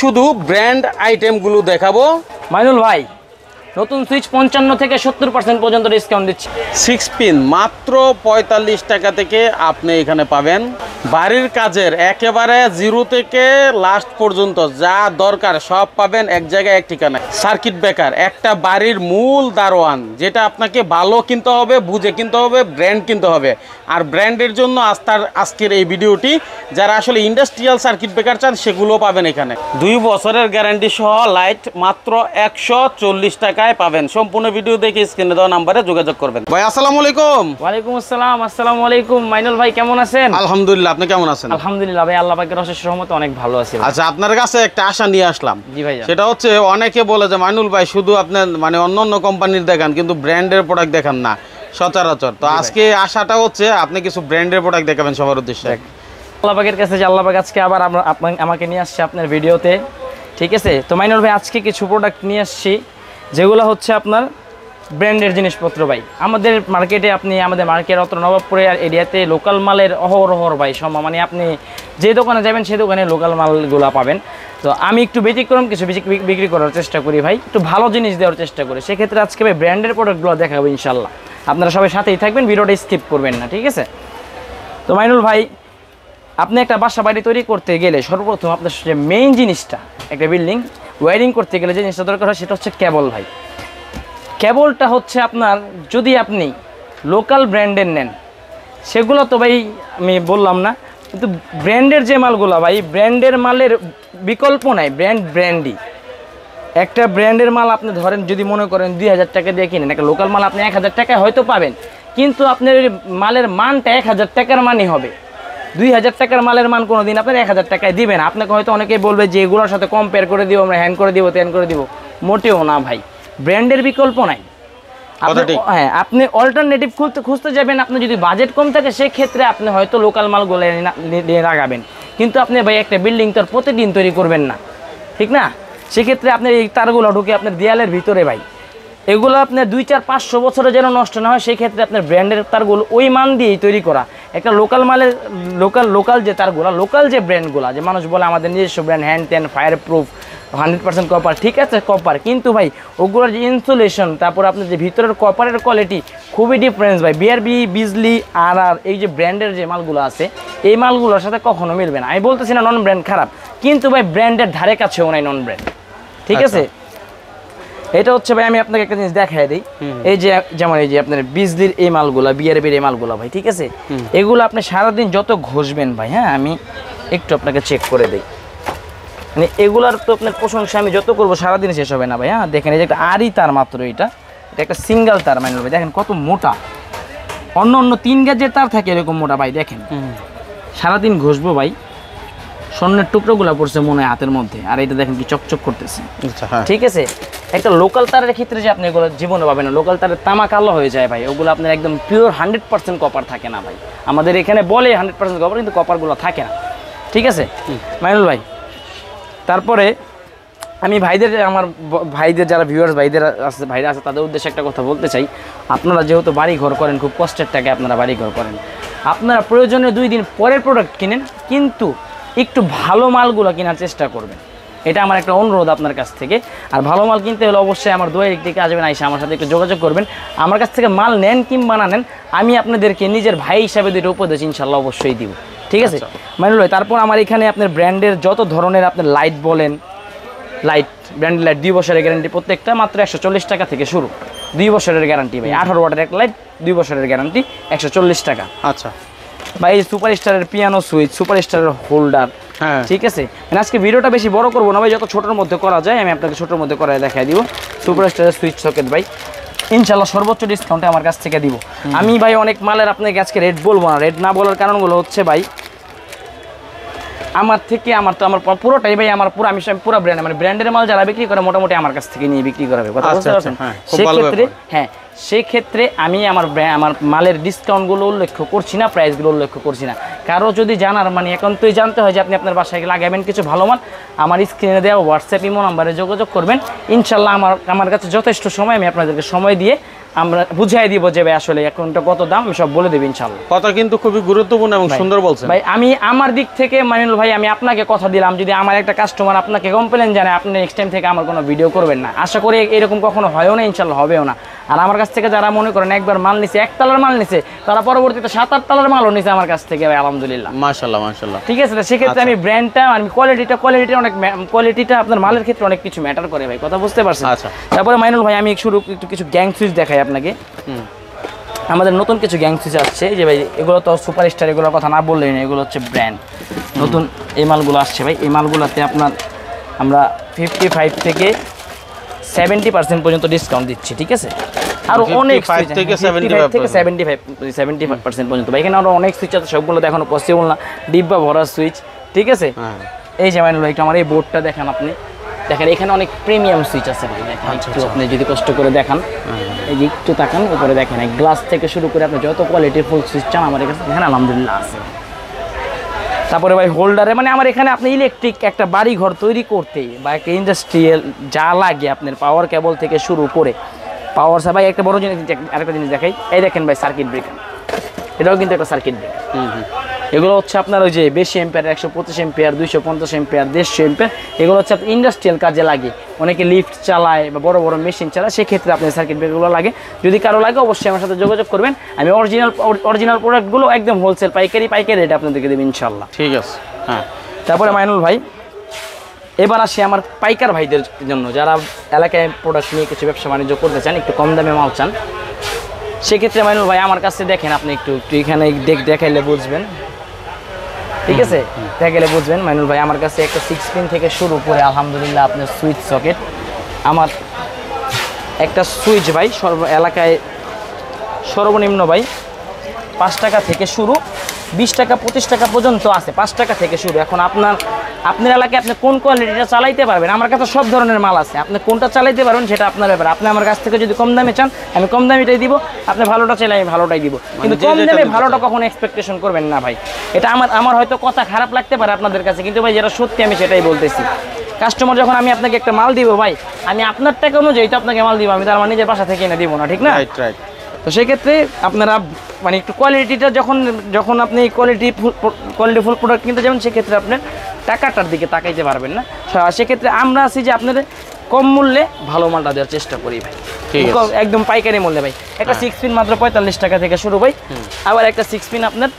শুধু ব্র্যান্ড আইটেমগুলো দেখাবো। মাইনুল ভাই, নতুন সুইচ 55 থেকে 70% পর্যন্ত ডিসকাউন্ট দিচ্ছে। 6 পিন মাত্র 45 টাকা থেকে আপনি এখানে পাবেন। বাড়ির কাজের একেবারে জিরো থেকে লাস্ট পর্যন্ত যা দরকার সব পাবেন এক জায়গায়, এক ঠিকানায়। সার্কিট ব্রেকার একটা বাড়ির মূল দারোয়ান, যেটা আপনাকে ভালো কিনতে হবে, বুঝে কিনতে হবে, ব্র্যান্ড কিনতে হবে। আর ব্র্যান্ডের জন্য আজকের এই ভিডিওটি, যারা আসলে ইন্ডাস্ট্রিয়াল সার্কিট ব্রেকার চান সেগুলো পাবেন এখানে। 2 বছরের গ্যারান্টি সহ লাইট মাত্র 140 টাকায় পাবেন। সম্পূর্ণ ভিডিও দেখে স্ক্রিনে দেওয়া নাম্বারে যোগাযোগ করবেন। ভাই আসসালামু আলাইকুম। ওয়ালাইকুম আসসালাম। আসসালামু আলাইকুম। মাইনুল ভাই কেমন আছেন? আলহামদুলিল্লাহ, আপনি কেমন আছেন? আলহামদুলিল্লাহ ভাই, আল্লাহ পাকের অশেষ রহমতে অনেক ভালো আছি। আচ্ছা, আপনার কাছে একটা আশা নিয়ে আসলাম। জি ভাই। সেটা হচ্ছে অনেকে বলে যে মাইনুল ভাই শুধু আপনার মানে অন্য কোম্পানির দেখান কিন্তু ব্র্যান্ডের প্রোডাক্ট দেখান না সচরাচর। তো আজকে আশাটা হচ্ছে আপনি কিছু ব্র্যান্ডের প্রোডাক্ট দেখাবেন সবার উদ্দেশ্যে। আল্লাহ পাকের কাছে যে আল্লাহ পাক আজকে আবার আমাকে নিয়ে আসছে আপনার ভিডিওতে, ঠিক আছে? তো মাইনুল ভাই আজকে কিছু প্রোডাক্ট নিয়ে আসছি যেগুলো হচ্ছে আপনার ব্র্যান্ডের জিনিসপত্র ভাই। আমাদের মার্কেটে আমাদের মার্কেট অত নবাবপুরে এরিয়াতে লোকাল মালের অহরহর ভাই সম্ভব, মানে আপনি যে দোকানে যাবেন সেই দোকানে লোকাল মালগুলো পাবেন। তো আমি একটু ব্যতিক্রম কিছু বিক্রি করার চেষ্টা করি ভাই, একটু ভালো জিনিস দেওয়ার চেষ্টা করি। সেক্ষেত্রে আজকে ভাই ব্র্যান্ডের প্রোডাক্টগুলো দেখাবো ইনশাল্লাহ। আপনারা সবাই সাথেই থাকবেন, ভিডিওটা স্কিপ করবেন না, ঠিক আছে? তো মাইনুল ভাই, আপনি একটা বাসা বাড়ি তৈরি করতে গেলে সর্বপ্রথম আপনার যে মেইন জিনিসটা, একটা বিল্ডিং ওয়্যারিং করতে গেলে যে জিনিসটা দরকার হয় সেটা হচ্ছে কেবল ভাই। কেবলটা হচ্ছে আপনার যদি আপনি লোকাল ব্র্যান্ডের নেন সেগুলো তো ভাই আমি বললাম না, কিন্তু ব্র্যান্ডের যে মালগুলো ভাই, ব্র্যান্ডের মালের বিকল্প নাই। ব্র্যান্ডই একটা ব্র্যান্ডের মাল আপনি ধরেন যদি মনে করেন 2000 টাকা দিয়ে কিনেন, একটা লোকাল মাল আপনি 1000 টাকায় হয়তো পাবেন, কিন্তু আপনার মালের মানটা 1000 টাকার মানই হবে। 2000 টাকার মালের মান কোনো দিন আপনার 1000 টাকায় দিবেন। আপনাকে হয়তো অনেকেই বলবে যে এগুলোর সাথে কম্পেয়ার করে দিব, আমরা হ্যান্ড করে দিব, ত্যান করে দিব। মোটেও না ভাই, ব্র্যান্ডের বিকল্প নাই। হ্যাঁ, আপনি অল্টারনেটিভ খুঁজতে যাবেন। আপনি যদি বাজেট কম থাকে সেক্ষেত্রে আপনি হয়তো লোকাল মালগুলো নিয়ে লাগাবেন, কিন্তু আপনি ভাই একটা বিল্ডিং তো আর প্রতিদিন তৈরি করবেন না, ঠিক না? সেক্ষেত্রে আপনি এই তারগুলো ঢুকে আপনার দেয়ালের ভিতরে ভাই, এগুলো আপনার 200-500 বছরে যেন নষ্ট না হয়, সেই ক্ষেত্রে আপনার ব্র্যান্ডের তারগুলো ওই মান দিয়েই তৈরি করা। একটা লোকাল মালের লোকাল যে তারগুলো, লোকাল যে ব্র্যান্ডগুলো, যে মানুষ বলে আমাদের নিজস্ব ব্র্যান্ড, হ্যান্ড ত্যান, ফায়ার প্রুফ, 100% কপার, ঠিক আছে কপার, কিন্তু ভাই ওগুলোর যে ইনসুলেশন, তারপর আপনার যে ভিতরের কপারের কোয়ালিটি খুবই ডিফারেন্স ভাই। বিআরবি, বিজলি, আর এই যে ব্র্যান্ডের যে মালগুলো আছে এই মালগুলোর সাথে কখনো মিলবে না। আমি বলতেছি না নন ব্র্যান্ড খারাপ, কিন্তু ভাই ব্র্যান্ডের ধারে কাছেও নাই নন ব্র্যান্ড, ঠিক আছে? এটা হচ্ছে ভাই, আমি আপনাকে একটা জিনিস দেখাই দিই। এই যে যেমন এই যে আপনার বিজলির এই মালগুলা, বিআরবির এই মালগুলা ভাই, ঠিক আছে? এগুলো আপনি সারাদিন যত ঘষবেন ভাই, হ্যাঁ আমি একটু আপনাকে চেক করে দিই, মানে এগুলার তো আপনার প্রশংসা আমি যত করবো সারাদিন শেষ হবে না ভাই। হ্যাঁ দেখেন, এই যে একটা আরই তার মাত্র, এটা একটা সিঙ্গেল তার মাইনুল ভাই, দেখেন কত মোটা। অন্য 3 গেজের তার থাকে এরকম মোটা ভাই, দেখেন সারাদিন ঘষবো ভাই, স্বর্ণের টুকরোগুলো পড়ছে মনে হয় হাতের মধ্যে, আর এটা দেখেন কি চকচক করতেছে, ঠিক আছে? একটা লোকাল তারের ক্ষেত্রে যে আপনি এগুলো জীবনে পাবেন না, লোকাল তারের তামা কালো হয়ে যায় ভাই, ওগুলো আপনার একদম পিওর 100% কপার থাকে না ভাই। আমাদের এখানে বলে 100% কপার, কিন্তু কপারগুলো থাকে না, ঠিক আছে মাইনুল ভাই? তারপরে আমি আমার ভাইদের যারা ভিউয়ার্স ভাইরা আছে তাদের উদ্দেশ্যে একটা কথা বলতে চাই। আপনারা যেহেতু বাড়ি ঘর করেন, খুব কষ্টের টাকায় আপনারা বাড়ি ঘর করেন, আপনারা প্রয়োজনে 2 দিন পরের প্রোডাক্ট কিনেন, কিন্তু একটু ভালো মালগুলো কেনার চেষ্টা করবেন। এটা আমার একটা অনুরোধ আপনার কাছ থেকে। আর ভালো মাল কিনতে হলে অবশ্যই আমার দোয়ের দিকে আসবেন, আইসা আমার সাথে একটু যোগাযোগ করবেন। আমার কাছ থেকে মাল নেন কিংবা না নেন, আমি আপনাদেরকে নিজের ভাই হিসাবে 2টা উপদেশ ইনশাল্লাহ অবশ্যই দিব, ঠিক আছে মাইনুল ভাই? তারপর আমার এখানে আপনার ব্র্যান্ডের যত ধরনের আপনার লাইট বলেন, ব্র্যান্ডের লাইট 2 বছরের গ্যারান্টি, প্রত্যেকটা মাত্র 140 টাকা থেকে শুরু। 2 বছরের গ্যারান্টি ভাই, 18 ওয়াটের একটা লাইট, 2 বছরের গ্যারান্টি, 140 টাকা। আচ্ছা ভাই, সুপার স্টারের পিয়ানো সুইচ, সুপার স্টারের হোল্ডার, হ্যাঁ ঠিক আছে? মানে আজকে ভিডিওটা বেশি বড় করবো না ভাই, যত ছোটোর মধ্যে করা যায় আমি আপনাকে ছোটোর মধ্যে করে দেখাই দিব। সুপার স্টারের সুইচ সকেট ভাই ইনশাল্লাহ সর্বোচ্চ ডিসকাউন্টে আমার কাছ থেকে দিব। আমি ভাই অনেক মালের আপনাকে আজকে রেট বলবো না। রেট না বলার কারণগুলো হচ্ছে ভাই, আমার পুরোটাই ভাই, আমি পুরো ব্র্যান্ড, মানে ব্র্যান্ডের মাল যারা বিক্রি করে মোটামুটি আমার কাছ থেকে নিয়ে বিক্রি করাবে, কথা বুঝতে পারছেন? সেক্ষেত্রে হ্যাঁ, সেই ক্ষেত্রে আমি আমার আমার মালের ডিসকাউন্টগুলো উল্লেখ করছি না, প্রাইসগুলো উল্লেখ করছি না। কারো যদি জানার মানে একান্তই জানতে হয় যে আপনি আপনার বাসায় লাগাবেন কিছু ভালো মাল, আমার স্ক্রিনে দেওয়া হোয়াটসঅ্যাপ ইমো নাম্বারে যোগাযোগ করবেন। ইনশাল্লাহ আমার কাছে যথেষ্ট সময়, আমি আপনাদেরকে সময় দিয়ে আমরা বুঝাই দিব যে ভাই আসলে এখনটা কত দাম, আমি সব বলে দেবো ইনশাল্লাহ। কথা কিন্তু খুবই গুরুত্বপূর্ণ এবং সুন্দর বলছেন ভাই। আমি আমার দিক থেকে মাইনুল ভাই, আমি আপনাকে কথা দিলাম, যদি আমার একটা কাস্টমার আপনাকে কমপ্লেন জানায়, আপনি নেক্সট টাইম থেকে আমার কোনো ভিডিও করবেন না। আশা করি এরকম কখনো হয়ও না, ইনশাল্লাহ হবেও না। আর আমার কাছ থেকে যারা মনে করেন একবার মাল নিছে, 1 তলার মাল নিছে, তারা পরবর্তীতে 7-8 তলার মালও নিছে আমার কাছ থেকে ভাই, আলহামদুলিল্লাহ। মাশাআল্লাহ মাশাআল্লাহ। ঠিক আছে, সেক্ষেত্রে আমি ব্র্যান্ডটা, আমি কোয়ালিটিটা আপনার মালের ক্ষেত্রে অনেক কিছু ম্যাটার করে ভাই, কথা বুঝতে পারছেন? আচ্ছা। তারপরে মাইনুল ভাই আমি একটু কিছু গ্যাং সুইচ দেখাই আপনাকে। আমাদের নতুন কিছু গ্যাং সুইচ আসছে যে ভাই, এগুলো তো সুপারস্টার, এগুলোর কথা না বললেই না, এগুলো হচ্ছে ব্র্যান্ড নতুন এই মালগুলো আসছে ভাই। এই মালগুলোতে আপনার আমরা 55 থেকে 70% পর্যন্ত ডিসকাউন্ট দিচ্ছি, ঠিক আছে? আরো অনেক 55 থেকে 75% পর্যন্ত ভাই। এখানে আরো অনেক সুইচ আছে, সবগুলো দেখানো পসিবল না, ডিব্বা ভরা সুইচ, ঠিক আছে? এই যে মাইনুল ভাই আমার এই বোর্ডটা দেখেন, আপনি দেখেন এখানে অনেক প্রিমিয়াম সুইচ আছে ভাই, দেখেন একটু আপনি যদি কষ্ট করে দেখান, এই যে একটু তাকান উপরে দেখেন, এই গ্লাস থেকে শুরু করে আপনি যত কোয়ালিটির ফুল সুইচ চান আমার কাছে দেখেন আলহামদুলিল্লাহ আছে। তারপরে ভাই হোল্ডারে, মানে আমার এখানে আপনি ইলেকট্রিক একটা বাড়ি ঘর তৈরি করতে বা একটা ইন্ডাস্ট্রিয়াল যা লাগে আপনার পাওয়ার কেবল থেকে শুরু করে পাওয়ার ভাই, একটা বড় জিনিস, আরেকটা জিনিস দেখাই, এই দেখেন ভাই সার্কিট ব্রেকার, এটাও কিন্তু একটা সার্কিট ব্রেকার। এগুলো হচ্ছে আপনার ওই যে বেশি এম্পিয়ার, 125 এম্পিয়ার, 250 এম্পিয়ার, 150 এম্পিয়ার, এগুলো হচ্ছে আপনার ইন্ডাস্ট্রিয়াল কাজে লাগে, অনেকে লিফট চালায় বা বড় বড় মেশিন চালায়, সেক্ষেত্রে আপনার সার্কিট ব্রেকারগুলো লাগে। যদি কারো লাগে অবশ্যই আমার সাথে যোগাযোগ করবেন, আমি অরিজিনাল প্রোডাক্টগুলো একদম হোলসেল পাইকারি রেট আপনাদেরকে দেবেন ইনশাল্লাহ। ঠিক আছে। হ্যাঁ, তারপরে মাইনুল ভাই এবার আসি আমার পাইকার ভাইদের জন্য, যারা এলাকায় প্রোডাক্ট নিয়ে কিছু ব্যবসা বাণিজ্য করতে চান, একটু কম দামে মাল চান, সেক্ষেত্রে মাইনুল ভাই আমার কাছে দেখেন, আপনি একটু এখানে দেখাইলে বুঝবেন, ঠিক আছে? দেখাইলে বুঝবেন মাইনুল ভাই আমার কাছে একটা 6 পিন থেকে শুরু করে আলহামদুলিল্লাহ আপনার সুইচ সকেট, আমার একটা সুইচ ভাই এলাকায় সর্বনিম্ন ভাই 5 টাকা থেকে শুরু, 20 টাকা 25 টাকা পর্যন্ত আছে, 5 টাকা থেকে শুরু। এখন আপনার এলাকায় আপনি কোন কোয়ালিটিটা চালাইতে পারবেন, আমার কাছে সব ধরনের মাল আছে, আপনি কোনটা চালাইতে পারবেন সেটা আপনার ব্যাপার। আপনি আমার কাছ থেকে যদি কম দামে চান, আমি কম দামিটাই দিব, আপনি ভালোটা চাইলে আমি ভালোটাই দিব, কিন্তু কম দামে ভালোটা কখনো এক্সপেকটেশন করবেন না ভাই। এটা আমার হয়তো কথা খারাপ লাগতে পারে আপনাদের কাছে, কিন্তু ভাই যেটা সত্যি আমি সেটাই বলতেছি। কাস্টমার যখন আমি আপনাকে একটা মাল দিব ভাই, আমি আপনার টাকা অনুযায়ী তো আপনাকে মাল দিব, আমি তার মানে নিজের বাসা থেকে এনে দিব না, ঠিক না? রাইট। তো সেক্ষেত্রে আপনারা মানে একটু কোয়ালিটিটা যখন আপনি কোয়ালিটিফুল প্রোডাক্ট কিনতে যাবেন, সেক্ষেত্রে আপনার টাকাটার দিকে তাকাইতে পারবেন না। সেক্ষেত্রে আমরা আছি যে আপনাদের কম মূল্যে ভালো মালটা দেওয়ার চেষ্টা করি ভাই, একদম পাইকারি মূল্যে ভাই। একটা 6 পিন মাত্র 45 টাকা থেকে শুরু ভাই, আবার একটা 6 পিন আপনার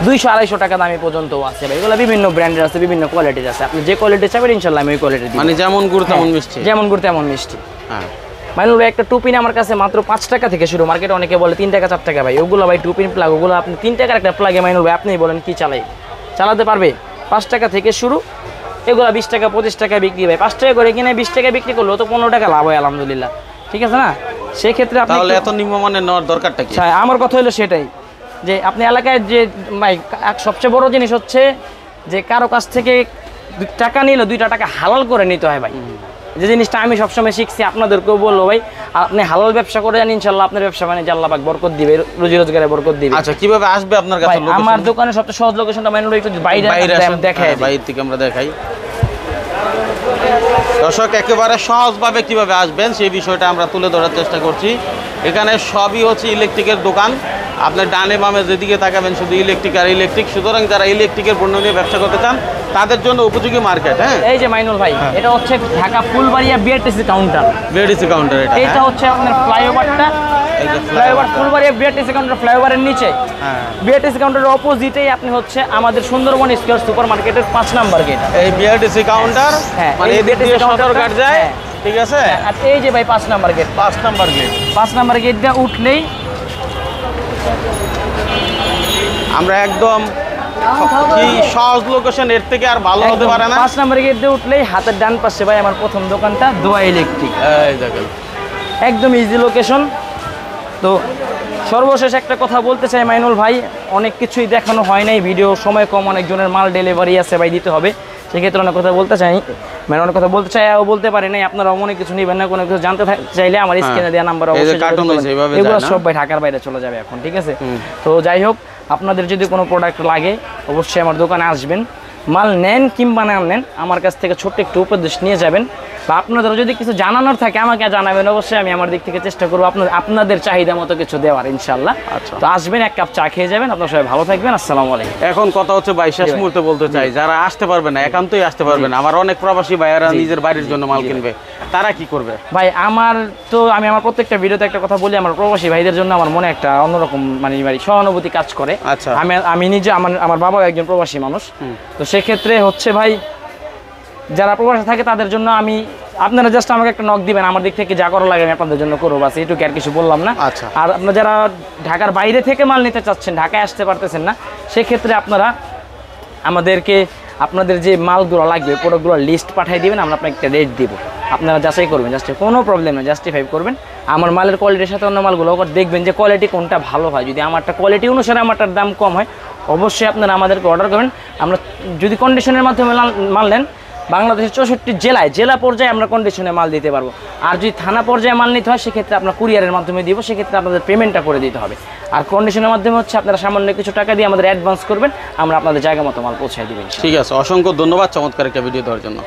200-250 টাকা দামি পর্যন্ত আছে ভাই। এগুলো বিভিন্ন ব্র্যান্ডের আছে, বিভিন্ন কোয়ালিটির আছে, আপনি যে কোয়ালিটি চাইবেন ইনশাল্লাহ আমি ওই কোয়ালিটি দিই, মানে যেমন গুড় তেমন মিষ্টি, যেমন গুড় তেমন মিষ্টি। হ্যাঁ মাইনুল ভাই একটা 2 পিন আমার কাছে মাত্র 5 টাকা থেকে শুরু, মার্কেটে অনেকে বলে 3 টাকা 4 টাকা ভাই, ওগুলো ভাই 2 পিন প্লাগ, ওগুলো আপনি 3 টাকার একটা প্লাগে মাইনুল ভাই আপনি বলেন কি চালাতে পারবে? 5 টাকা থেকে শুরু, এগুলো 20 টাকা 25 টাকা বিক্রি ভাই, 5 টাকা করে কিনে 20 টাকা বিক্রি করলেও তো 15 টাকা লাভ হয় আলহামদুলিল্লাহ, ঠিক আছে না? সেই ক্ষেত্রে আপনি তাহলে এত নিম্নমানের নেওয়ার দরকারটা কি? আমার কথা হলো সেটাই, যে আপনি এলাকায় যে ভাই সবচেয়ে বড় জিনিস হচ্ছে যে কারো কাছ থেকে টাকা নিলে 2টা টাকা হালাল করে নিতে হয় ভাই। যে জিনিসটা আমি সবসময় শিখছি, আপনাদেরকেও বলবো ভাই, আপনি হালাল ব্যবসা করে যান, ইনশাল্লাহ আপনার ব্যবসা বাণিজ্যে আল্লাহ পাক বরকত দিবে, রুজি রোজগারে বরকত দিবে। আচ্ছা, কিভাবে আসবে আপনার কাছে? আমার দোকানের সবচেয়ে সহজ লোকেশনটা মাইনুল একটু বাইরে দেখাই, বাইরে থেকে আমরা দেখাই। দর্শক একেবারে সহজভাবে কিভাবে আসবেন সেই বিষয়টা আমরা তুলে ধরার চেষ্টা করছি। এখানে সবই হচ্ছে ইলেকট্রিকের দোকান, আপনার ডানে বামে যেদিকে তাকাবেন শুধু ইলেকট্রিক আর ইলেকট্রিক। সুতরাং যারা ইলেকট্রিকের পণ্য নিয়ে ব্যবসা করতে চান তাদের জন্য উপযোগী মার্কেট। হ্যাঁ, এই যে মাইনুল ভাই, এটা হচ্ছে Dhaka Phulbaria BRTC counter. BRTC counter এটা হচ্ছে আপনার ফ্লাইওভারটা, ফ্লাইওভার ফুলবাড়িয়া বিআরটিসি কাউন্টার, ফ্লাইওভারের নিচে বিআরটিসি কাউন্টারের অপোজিটেই আপনি হচ্ছে আমাদের সুন্দরবন স্কয়ার সুপার মার্কেটের 5 নাম্বার গেট। এই বিআরটিসি কাউন্টার, মানে এই বিআরটিসি সদরঘাট যায়, ঠিক আছে? আর এই যে ভাই 5 number gate, 5 number gate, 5 number গেটটা উঠলেই আমরা একদম কি সহজ লোকেশন, এর থেকে আর ভালো হতে পারে না। 5 নাম্বার গেট দিয়ে উঠলেই হাতের ডান পাশে ভাই আমার প্রথম দোকানটা দোয়া ইলেকট্রিক, এই দেখেন একদম ইজি লোকেশন। তো সর্বশেষ একটা কথা বলতে চাই মাইনুল ভাই, অনেক কিছুই দেখানো হয় নাই, ভিডিও সময় কম, অনেকজনের মাল ডেলিভারি আছে ভাই দিতে হবে, সেক্ষেত্রে অনেক কথা বলতে চাই, মানে অনেক কথা বলতে চাই ও বলতে পারি নাই। আপনারা মনে কিছু নেবেন না, কোনো কিছু জানতে চাইলে আমার স্ক্রিনে দেওয়া নাম্বার অবশ্যই এগুলো সব ভাই ঢাকার বাইরে চলে যাবে এখন, ঠিক আছে? তো যাই হোক, আপনাদের যদি কোনো প্রোডাক্ট লাগে অবশ্যই আমার দোকানে আসবেন, মাল নেন কিংবা না নেন আমার কাছ থেকে ছোট্ট একটু উপদেশ নিয়ে যাবেন, বা আপনাদের যদি কিছু জানানোর থাকে আমাকে জানাবেন, অবশ্যই আমি আমার দিক থেকে চেষ্টা করবো আপনাদের চাহিদা মতো কিছু দেওয়ার ইনশাল্লাহ। তো আসবেন, এক কাপ চা খেয়ে যাবেন, আপনার সবাই ভালো থাকবেন, আসসালামু আলাইকুম। এখন কথা হচ্ছে ভাই, শেষ মুহূর্তে বলতে চাই, যারা আসতে পারবে না, একান্তই আসতে পারবে না, আমার অনেক প্রবাসী ভাইয়েরা নিজের বাড়ির জন্য মাল কিনবে, তারা কি করবে? ভাই আমি আমার প্রত্যেকটা ভিডিওতে একটা কথা বলি, আমার প্রবাসী ভাইদের জন্য আমার মনে একটা অন্যরকম মানে সহানুভূতি কাজ করে। আচ্ছা, আমি নিজে আমার বাবাও একজন প্রবাসী মানুষ, তো সেক্ষেত্রে হচ্ছে ভাই যারা প্রবাসে থাকে তাদের জন্য আপনারা জাস্ট আমাকে একটা নক দিবেন, আমার দিক থেকে যা করা লাগে আমি আপনাদের জন্য করবো, বাস এইটুকু, আর কিছু বললাম না। আচ্ছা, আর আপনারা যারা ঢাকার বাইরে থেকে মাল নিতে চাচ্ছেন, ঢাকায় আসতে পারতেছেন না, সেক্ষেত্রে আপনারা আমাদেরকে আপনাদের যে মালগুলো লাগবে প্রোডাক্টগুলো লিস্ট পাঠিয়ে দিবেন, আমরা আপনাকে একটা রেট দিব, আপনারা যাচাই করবেন, কোনো প্রবলেম নেই, জাস্টিফাই করবেন আমার মালের কোয়ালিটির সাথে অন্য মালগুলো, দেখবেন যে কোয়ালিটি কোনটা ভালো হয়। যদি আমারটা কোয়ালিটি অনুসারে আমারটার দাম কম হয়, অবশ্যই আপনারা আমাদেরকে অর্ডার করবেন। আমরা যদি কন্ডিশনের মাধ্যমে মাল নেন, বাংলাদেশের 64 জেলা পর্যায়ে আমরা কন্ডিশনে মাল দিতে পারবো। আর যদি থানা পর্যায়ে মাল নিতে হয়, সেক্ষেত্রে আপনার কুরিয়ারের মাধ্যমে দিব, সেক্ষেত্রে আপনাদের পেমেন্টটা করে দিতে হবে। আর কন্ডিশনের মাধ্যমে হচ্ছে আপনারা সামান্য কিছু টাকা দিয়ে আমাদের অ্যাডভান্স করবেন, আমরা আপনাদের জায়গা মতো মাল পৌঁছায় দিবেন। ঠিক আছে, অসংখ্য ধন্যবাদ চমৎকার একটা ভিডিও দেওয়ার জন্য।